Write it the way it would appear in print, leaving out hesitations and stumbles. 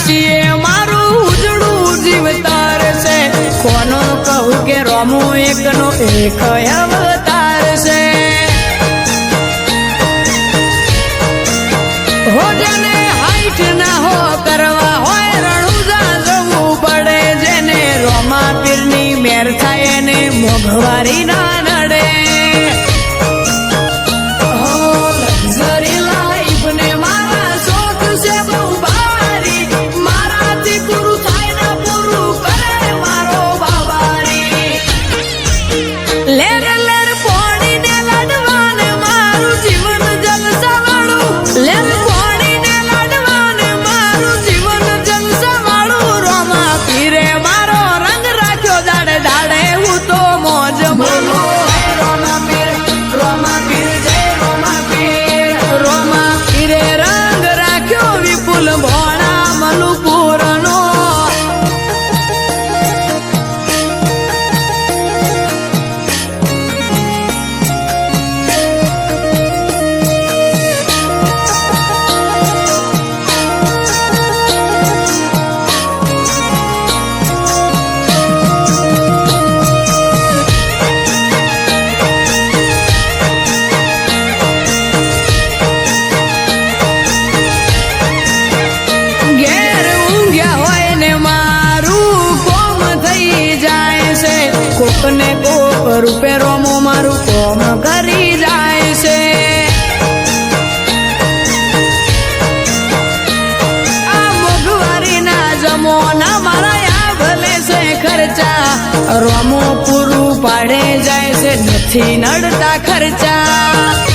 છીએ મારું ઉજળું જીવતાર છે કોનો કહું કે રોમો એકનો એક અવતાર છે હો જેને હાઈટ ના હો કરવા હોય રણુજા જવું પડે જેને રોમા પીરની મેર થાય એને મોઘવારી ના નડે કોકને કોક રૂપે રોમો મારું કોમ કરી જાય છે આ મોઘવારી ના જમોના મારા આ ભલે છે ખર્ચા રોમો પૂરું પાડે જાય છે નથી નડતા ખર્ચા